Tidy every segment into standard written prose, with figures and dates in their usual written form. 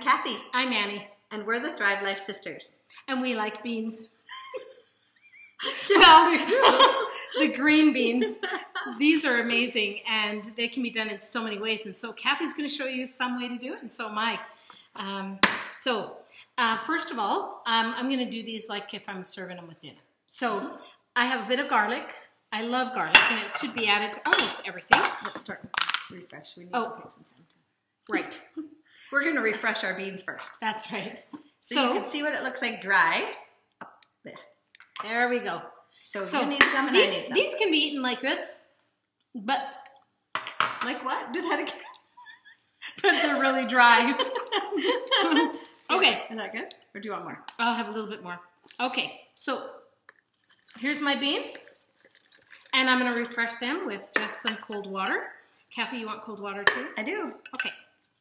Kathy. I'm Annie. And we're the Thrive Life Sisters. And we like beans. Well, we do. The green beans. These are amazing, and they can be done in so many ways. And so Kathy's going to show you some way to do it, and so am I. First of all, I'm going to do these like if I'm serving them with dinner. So I have a bit of garlic. I love garlic, and it should be added to almost everything. Let's start refresh. We need to take some time. Right. We're going to refresh our beans first. That's right. So you can see what it looks like dry. There we go. So you need some and I need some. These can be eaten like this, but... Like what? Do that again. But they're really dry. Okay. Is that good? Or do you want more? I'll have a little bit more. Okay, so here's my beans. And I'm going to refresh them with just some cold water. Kathy, you want cold water too? I do. Okay.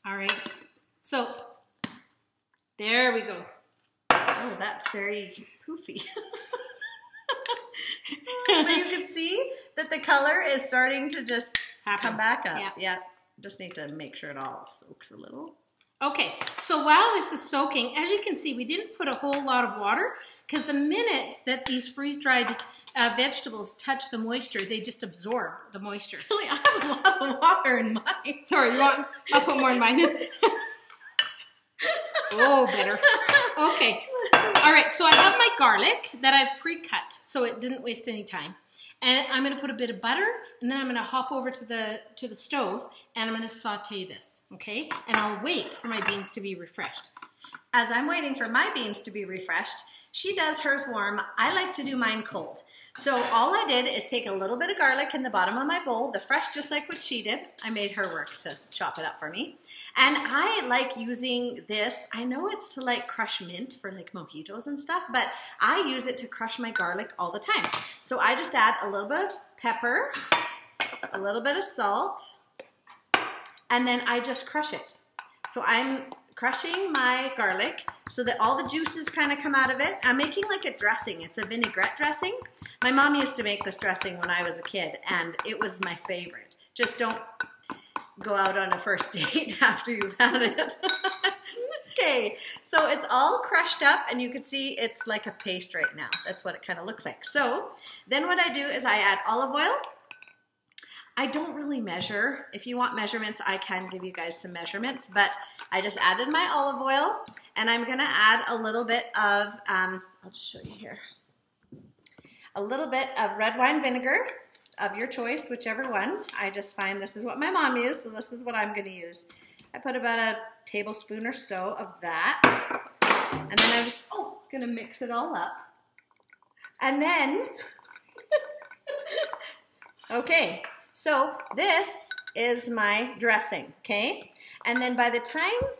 All right. So there we go. Oh, that's very poofy. But you can see that the color is starting to just come back up. Yeah. Yeah. Just need to make sure it all soaks a little. Okay, so while this is soaking, as you can see, we didn't put a whole lot of water because the minute that these freeze-dried vegetables touch the moisture, they just absorb the moisture. Really, I have a lot of water in mine. Sorry, you want? I'll put more in mine. Oh, better. Okay. All right, so I have my garlic that I've pre-cut so it didn't waste any time. And I'm going to put a bit of butter, and then I'm going to hop over to the stove, and I'm going to saute this, okay? And I'll wait for my beans to be refreshed. As I'm waiting for my beans to be refreshed, she does hers warm. I like to do mine cold. So all I did is take a little bit of garlic in the bottom of my bowl, the fresh, just like what she did. I made her work to chop it up for me. And I like using this. I know it's to like crush mint for like mojitos and stuff, but I use it to crush my garlic all the time. So I just add a little bit of pepper, a little bit of salt, and then I just crush it. So I'm crushing my garlic so that all the juices kind of come out of it. I'm making like a dressing. It's a vinaigrette dressing. My mom used to make this dressing when I was a kid, and it was my favorite. Just don't go out on a first date after you've had it. Okay, so it's all crushed up, and you can see it's like a paste right now. That's what it kind of looks like. So then what I do is I add olive oil. I don't really measure. If you want measurements, I can give you guys some measurements, but I just added my olive oil, and I'm gonna add a little bit of, I'll just show you here, a little bit of red wine vinegar of your choice, whichever one. I just find this is what my mom used, so this is what I'm gonna use. I put about a tablespoon or so of that, and then I'm just, gonna mix it all up. And then, okay. So this is my dressing, okay? And then by the time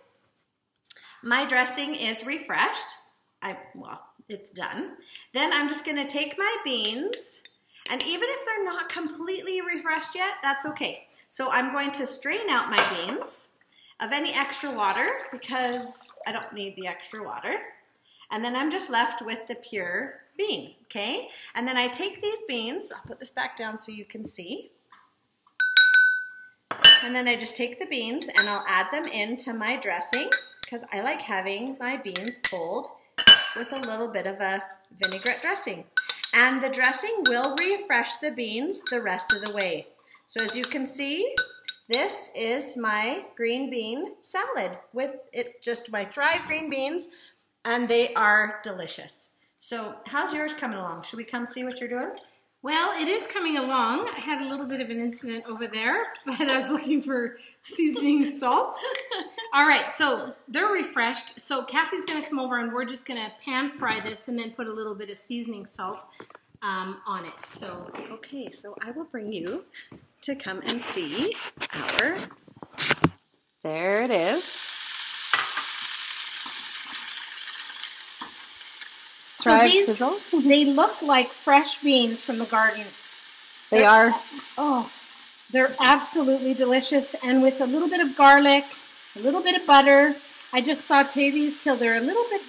my dressing is refreshed, it's done, then I'm just gonna take my beans, and even if they're not completely refreshed yet, that's okay. So I'm going to strain out my beans of any extra water because I don't need the extra water. And then I'm just left with the pure bean, okay? And then I take these beans, I'll put this back down so you can see. And then I just take the beans and I'll add them into my dressing because I like having my beans cold with a little bit of a vinaigrette dressing. And the dressing will refresh the beans the rest of the way. So as you can see, this is my green bean salad with it, just my Thrive green beans, and they are delicious. So how's yours coming along? Should we come see what you're doing? Well, it is coming along. I had a little bit of an incident over there, but I was looking for seasoning salt. All right, so they're refreshed. So Kathy's going to come over, and we're just going to pan fry this and then put a little bit of seasoning salt on it. So okay, so I will bring you to come and see our, there it is. So these, they look like fresh beans from the garden. They are. Oh, they're absolutely delicious. And with a little bit of garlic, a little bit of butter, I just saute these till they're a little bit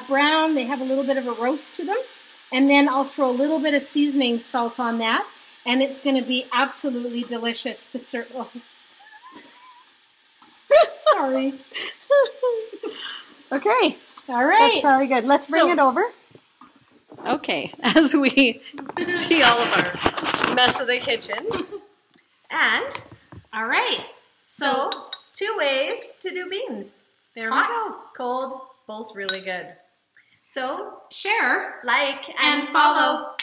brown. They have a little bit of a roast to them. And then I'll throw a little bit of seasoning salt on that. And it's going to be absolutely delicious to serve. Oh. Sorry. Okay. All right. That's probably good. Let's bring it over. Okay, as we see all of our mess of the kitchen. And All right. so 2 ways to do beans. There Hot, we go. cold, both really good. So Share like and follow.